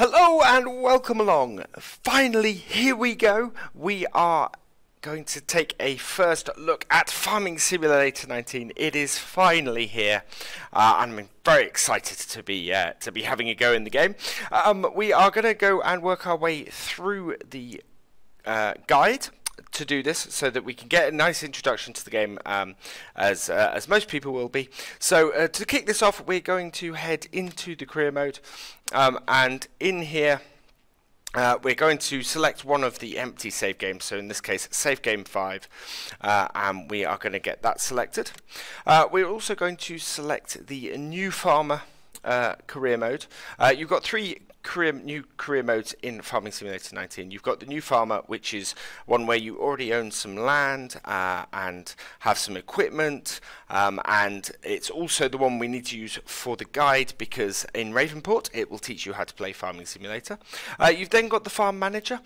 Hello and welcome along. Finally, here we go. We are going to take a first look at Farming Simulator 19. It is finally here. I'm very excited to be having a go in the game. We are going to go and work our way through the guide to do this, so that we can get a nice introduction to the game, as most people will be. So to kick this off, we're going to head into the career mode, and in here we're going to select one of the empty save games, so in this case save game 5, and we are going to get that selected. We're also going to select the new farmer career mode. You've got three new career modes in Farming Simulator 19. You've got the new farmer, which is one where you already own some land and have some equipment, and it's also the one we need to use for the guide, because in Ravenport it will teach you how to play Farming Simulator. You've then got the farm manager.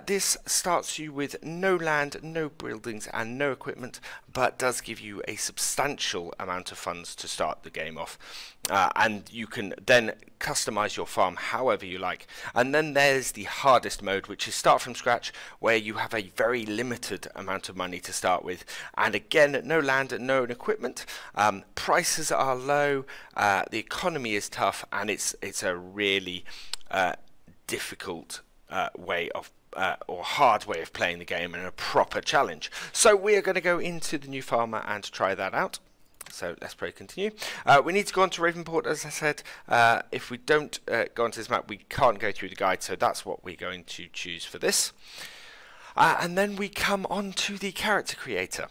This starts you with no land, no buildings and no equipment, but does give you a substantial amount of funds to start the game off, and you can then customize your farm however you like. And then there's the hardest mode, which is start from scratch, where you have a very limited amount of money to start with, and again, no land and no equipment. Prices are low, the economy is tough, and it's a really difficult way of or hard way of playing the game, and a proper challenge. So we are going to go into the new farmer and try that out. So let's probably continue. We need to go on to Ravenport, as I said. If we don't go onto this map, we can't go through the guide, so that's what we're going to choose for this. And then we come on to the character creator.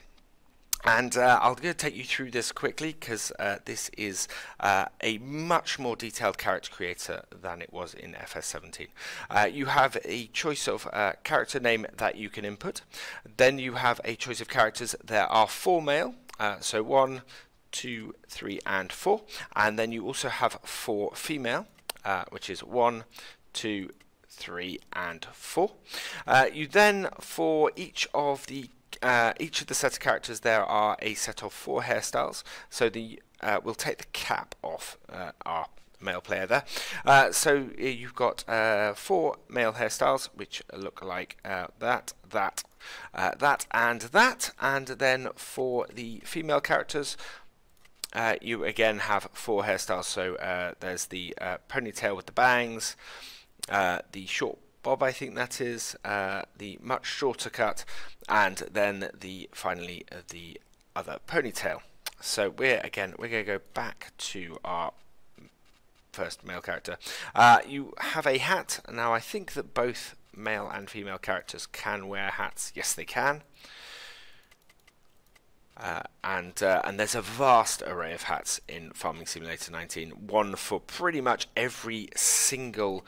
And I'll go take you through this quickly, because this is a much more detailed character creator than it was in FS17. You have a choice of character name that you can input. Then you have a choice of characters. There are 4 male, so 1, 2, 3 and 4. And then you also have 4 female, which is 1, 2, 3 and 4. You then, for each of the set of characters, there are a set of 4 hairstyles. So we'll take the cap off our male player there. So you've got 4 male hairstyles, which look like that, and that. And then for the female characters, you again have 4 hairstyles. So there's the ponytail with the bangs, the short bob, I think that is, the much shorter cut, and then finally the other ponytail. So we're going to go back to our first male character. You have a hat. Now I think that both male and female characters can wear hats. Yes, they can. And there's a vast array of hats in Farming Simulator 19, one for pretty much every single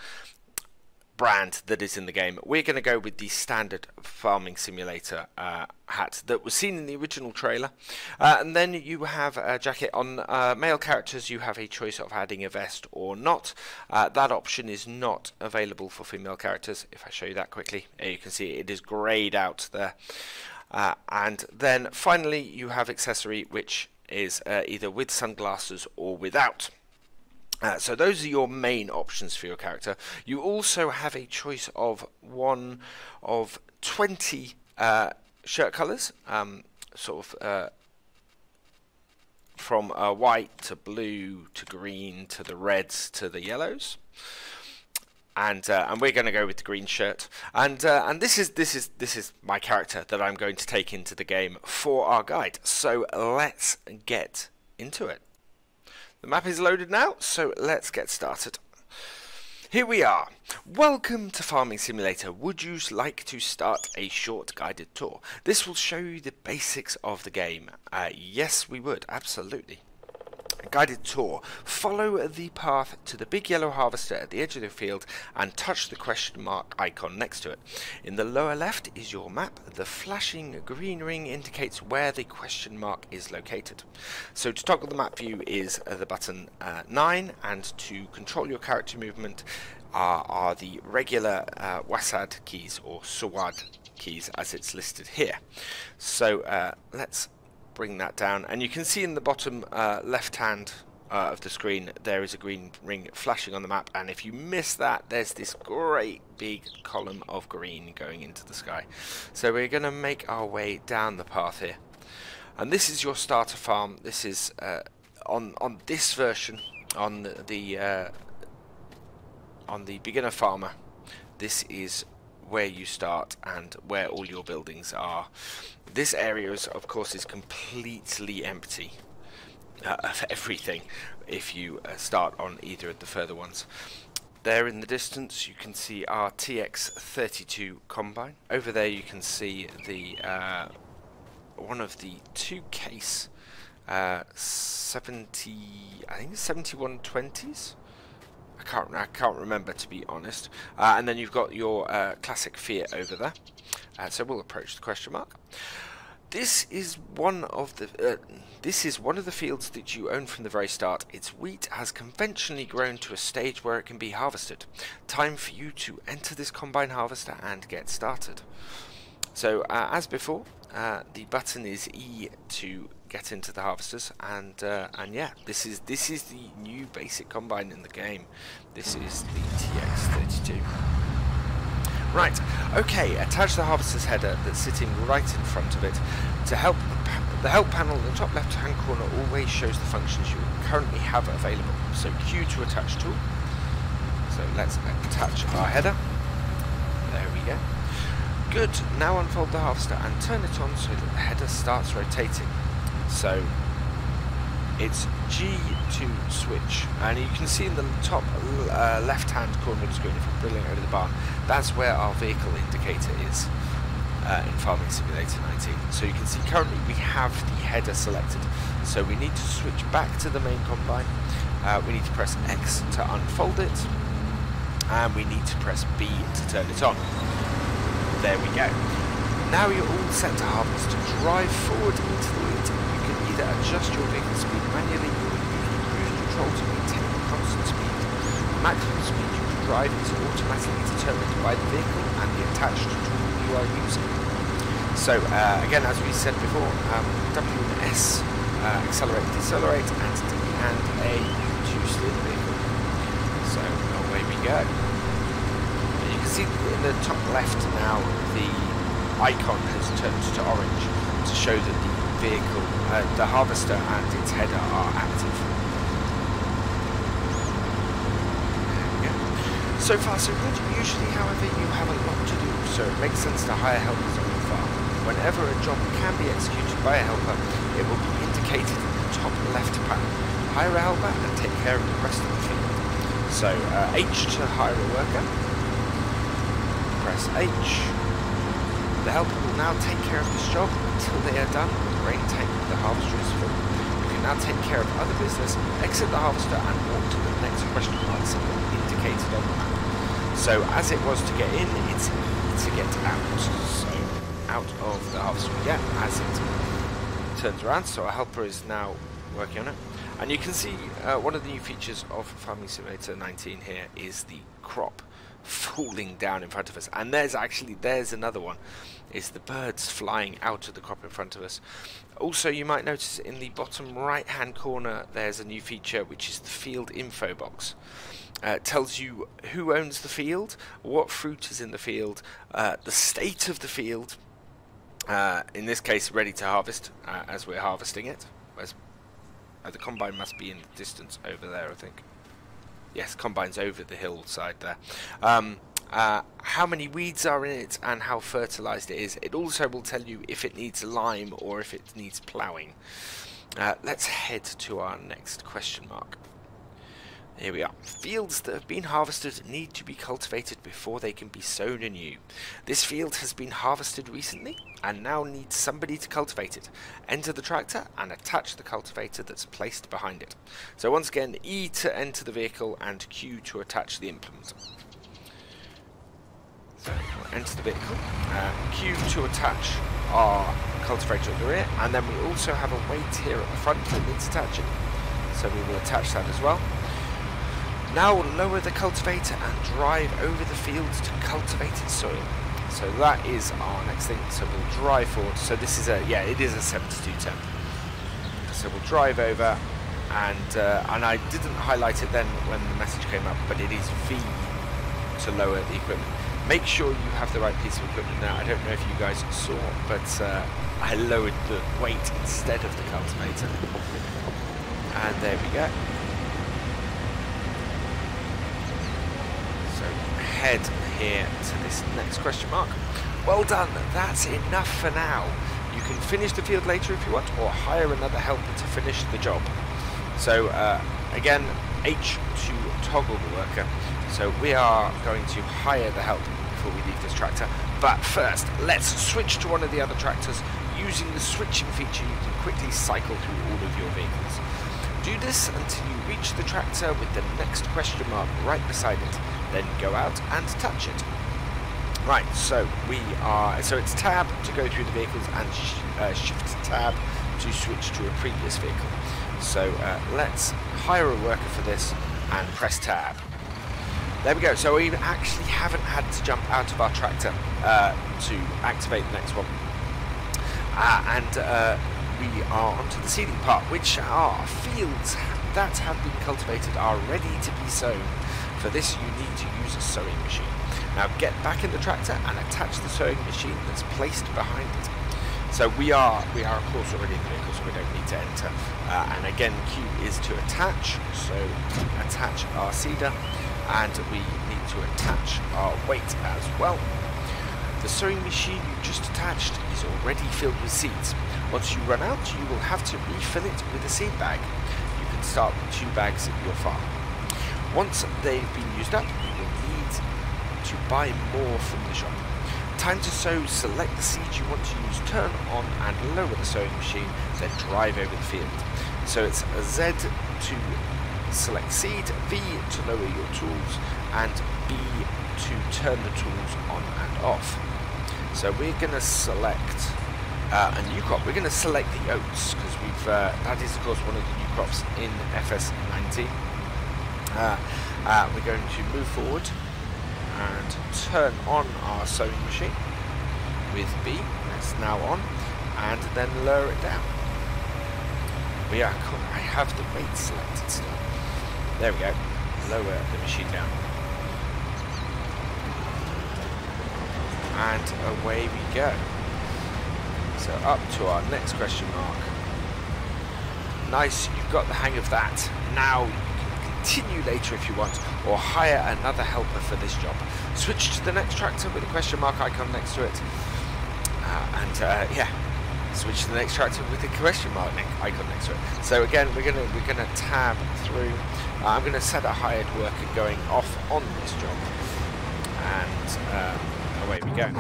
brand that is in the game. We're going to go with the standard Farming Simulator hat that was seen in the original trailer. And then you have a jacket. On male characters, you have a choice of adding a vest or not. That option is not available for female characters. If I show you that quickly, you can see it is greyed out there. And then finally you have accessory, which is either with sunglasses or without. So those are your main options for your character. You also have a choice of one of 20 shirt colours, from white to blue to green to the reds to the yellows. And we're going to go with the green shirt, and this is my character that I'm going to take into the game for our guide. So let's get into it. The map is loaded now, so let's get started. Here we are. Welcome to Farming Simulator. Would you like to start a short guided tour? This will show you the basics of the game. Yes, we would, absolutely. Guided tour. Follow the path to the big yellow harvester at the edge of the field and touch the question mark icon next to it. In the lower left is your map. The flashing green ring indicates where the question mark is located. So to toggle the map view is the button 9, and to control your character movement are the regular WASD keys, or SWAD keys, as it's listed here. So let's bring that down, and you can see in the bottom left hand of the screen, there is a green ring flashing on the map, and if you miss that, there's this great big column of green going into the sky. So we're going to make our way down the path here, and this is your starter farm. This is on this version, on the beginner farmer. This is where you start and where all your buildings are. This area is, of course, is completely empty of everything if you start on either of the further ones. There in the distance you can see our TX32 combine. Over there you can see the one of the 2 case 70, I think it's 7120s. I can't remember, to be honest. And then you've got your classic Fiat over there. So we'll approach the question mark. This is one of the fields that you own from the very start. Its wheat has conventionally grown to a stage where it can be harvested. Time for you to enter this combine harvester and get started. So as before, the button is E to get into the harvesters, and yeah, this is the new basic combine in the game. This is the TX32. Right, okay, attach the harvester's header that's sitting right in front of it. To help, the help panel in the top left hand corner always shows the functions you currently have available. So Q to attach tool. So let's attach our header. There we go. Good, now unfold the harvester and turn it on so that the header starts rotating. So it's G to switch, and you can see in the top left hand corner of the screen, if I'm drilling over the barn, that's where our vehicle indicator is in Farming Simulator 19. So you can see currently we have the header selected, so we need to switch back to the main combine. We need to press X to unfold it, and we need to press B to turn it on. There we go. Now you're all set to harvest. To drive forward into the wheat, you can either adjust your vehicle speed manually or using cruise control to maintain a constant speed. The maximum speed you can drive is automatically determined by the vehicle and the attached tool you are using. So again, as we said before, W and S accelerate, decelerate, and D and A to steer the vehicle. So away we go. You can see in the top left now the icon has turned to orange to show that the vehicle, the harvester and its header are active. There we go. So far so good. Usually, however, you have a lot to do, so it makes sense to hire helpers on the farm. Whenever a job can be executed by a helper, it will be indicated in the top left panel. Hire a helper and take care of the rest of the field. So H to hire a worker. Press H. The helper will now take care of this job until they are done. The grain tank with the harvester is full. You can now take care of other business, exit the harvester and walk to the next question mark symbol indicated on the map. So as it was to get in, it's to get out. So out of the harvester we get as it turns around. So our helper is now working on it. And you can see one of the new features of Farming Simulator 19 here is the crop falling down in front of us, and there's another one, is the birds flying out of the crop in front of us. Also, you might notice in the bottom right hand corner there's a new feature, which is the field info box. It tells you who owns the field, what fruit is in the field, the state of the field, in this case ready to harvest, as we're harvesting it. The combine must be in the distance over there, I think. Yes, combine's over the hillside there. How many weeds are in it and how fertilised it is. It also will tell you if it needs lime or if it needs ploughing. Let's head to our next question mark. Here we are. Fields that have been harvested need to be cultivated before they can be sown anew. This field has been harvested recently and now needs somebody to cultivate it. Enter the tractor and attach the cultivator that's placed behind it. So once again, E to enter the vehicle and Q to attach the implement. So we'll enter the vehicle, Q to attach our cultivator at the rear, and then we also have a weight here at the front that needs attaching. So we will attach that as well. Now lower the cultivator and drive over the field to cultivated soil. So that is our next thing. So we'll drive forward. So this is it is a 7210. So we'll drive over and I didn't highlight it then when the message came up, but it is V to lower the equipment. Make sure you have the right piece of equipment now. I don't know if you guys saw, but I lowered the weight instead of the cultivator. And there we go. So head here to this next question mark. Well done, that's enough for now. You can finish the field later if you want, or hire another helper to finish the job. So again, H to toggle the worker. So we are going to hire the helper before we leave this tractor. But first, let's switch to one of the other tractors. Using the switching feature, you can quickly cycle through all of your vehicles. Do this until you reach the tractor with the next question mark right beside it. Then go out and touch it. Right, so it's tab to go through the vehicles and shift tab to switch to a previous vehicle. So let's hire a worker for this and press tab. There we go. So we actually haven't had to jump out of our tractor to activate the next one. We are onto the seeding part, which are fields that have been cultivated are ready to be sown. For this you need to use a sowing machine. Now get back in the tractor and attach the sowing machine that's placed behind it. So we are of course already in the vehicle, so we don't need to enter. And again, Q is to attach, so attach our seeder, and we need to attach our weight as well. The sowing machine you just attached is already filled with seeds. Once you run out, you will have to refill it with a seed bag. You can start with 2 bags at your farm. Once they've been used up, you will need to buy more from the shop. Time to sow, select the seeds you want to use, turn on and lower the sowing machine, then drive over the field. So it's a Z to select seed, V to lower your tools, and B to turn the tools on and off. So we're going to select a new crop. We're going to select the oats, because that is of course one of the new crops in FS19. We're going to move forward and turn on our sowing machine with B. It's now on, and then lower it down. Cool. I have the weight selected still. There we go. Lower the machine down. And away we go. So up to our next question mark. Nice, you've got the hang of that. Now you can continue later if you want, or hire another helper for this job. Switch to the next tractor with a question mark icon next to it. Switch to the next tractor with the question mark icon next to it. So again, we're gonna tab through. I'm gonna set a hired worker going off on this job, and away we go.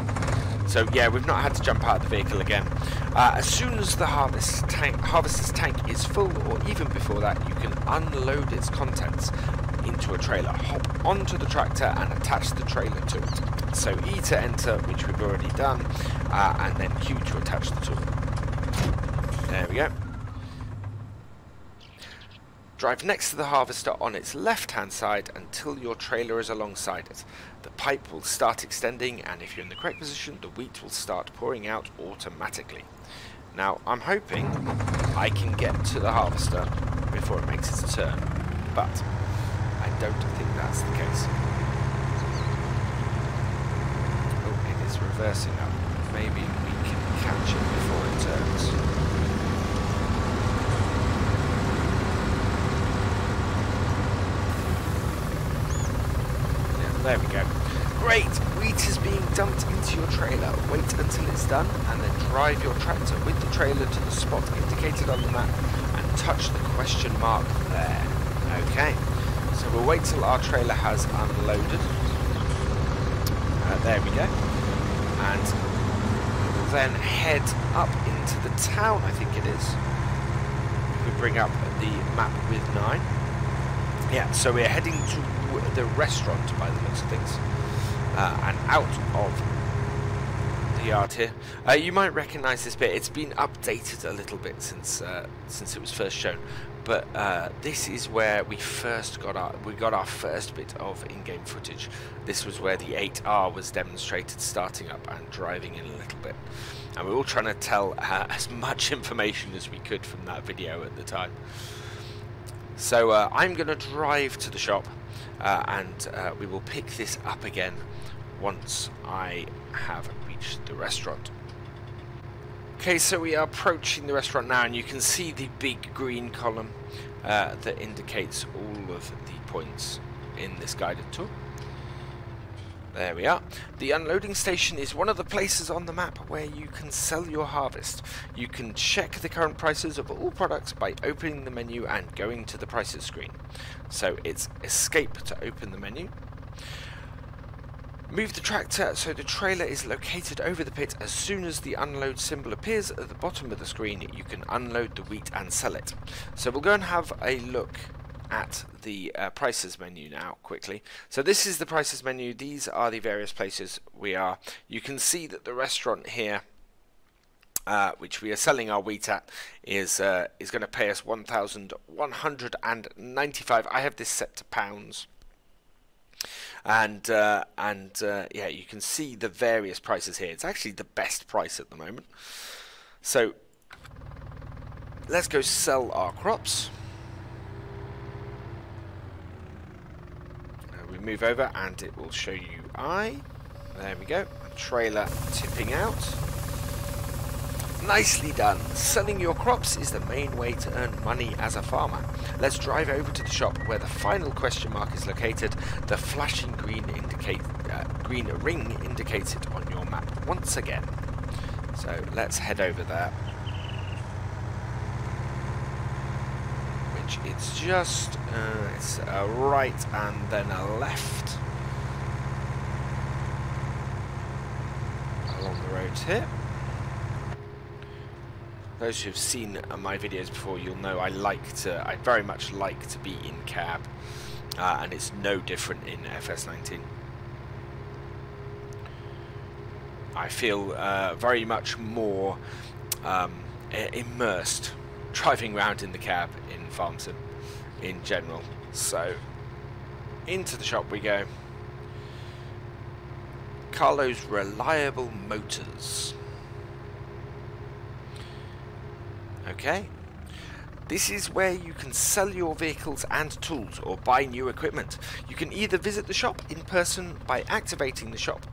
So yeah, we've not had to jump out of the vehicle again. As soon as the harvester's tank is full, or even before that, you can unload its contents into a trailer. Hop onto the tractor and attach the trailer to it. So E to enter, which we've already done, and then Q to attach the tool. There we go. Drive next to the harvester on its left-hand side until your trailer is alongside it. The pipe will start extending, and if you're in the correct position, the wheat will start pouring out automatically. Now, I'm hoping I can get to the harvester before it makes its turn, but I don't think that's the case. Oh, it is reversing up. Maybe we can catch it before it turns. There we go. Great! Wheat is being dumped into your trailer. Wait until it's done, and then drive your tractor with the trailer to the spot indicated on the map and touch the question mark there. Okay, so we'll wait till our trailer has unloaded. There we go. And we'll then head up into the town, I think it is. We bring up the map with 9. Yeah, so we're heading to the restaurant by the looks of things, and out of the yard here. You might recognise this bit. It's been updated a little bit since it was first shown, but this is where we got our first bit of in-game footage. This was where the 8R was demonstrated starting up and driving in a little bit, and we were all trying to tell as much information as we could from that video at the time. So I'm going to drive to the shop and we will pick this up again once I have reached the restaurant. Okay, so we are approaching the restaurant now, and you can see the big green column that indicates all of the points in this guided tour. There we are. The unloading station is one of the places on the map where you can sell your harvest. You can check the current prices of all products by opening the menu and going to the prices screen. So it's escape to open the menu. Move the tractor so the trailer is located over the pit. As soon as the unload symbol appears at the bottom of the screen, you can unload the wheat and sell it. So we'll go and have a look at the prices menu now quickly. So this is the prices menu. These are the various places we are. You can see that the restaurant here, which we are selling our wheat at, is going to pay us 1,195. I have this set to pounds. And yeah, you can see the various prices here. It's actually the best price at the moment. So let's go sell our crops. We move over and it will show you there we go, trailer tipping out. Nicely done. Selling your crops is the main way to earn money as a farmer. Let's drive over to the shop where the final question mark is located. The flashing green ring indicates it on your map once again. So let's head over there. Which it's just it's a right and then a left along the road here. Those who've seen my videos before, you'll know I very much like to be in cab, and it's no different in FS19. I feel very much more immersed driving around in the cab in Farm Sim in general. So into the shop we go. Carlo's Reliable Motors. Okay, this is where you can sell your vehicles and tools or buy new equipment. You can either visit the shop in person by activating the shop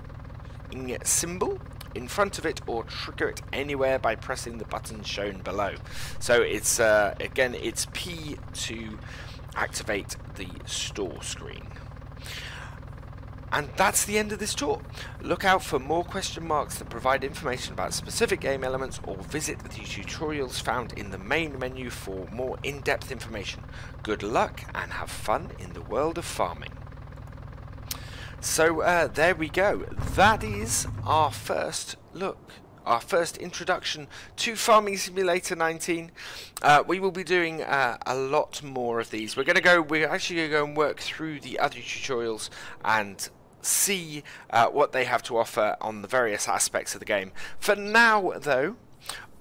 symbol in front of it, or trigger it anywhere by pressing the button shown below. So it's again, it's P to activate the store screen. And that's the end of this tour. Look out for more question marks that provide information about specific game elements, or visit the tutorials found in the main menu for more in-depth information. Good luck and have fun in the world of farming. So there we go. That is our first look, our first introduction to Farming Simulator 19. We will be doing a lot more of these. We're actually going to go and work through the other tutorials and see what they have to offer on the various aspects of the game. For now, though,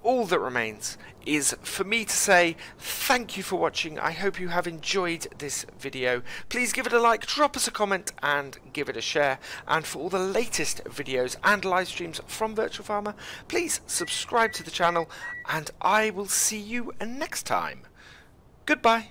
all that remains is for me to say thank you for watching. I hope you have enjoyed this video. Please give it a like, drop us a comment, and give it a share. And for all the latest videos and live streams from Virtual Farmer, please subscribe to the channel, and I will see you next time. Goodbye.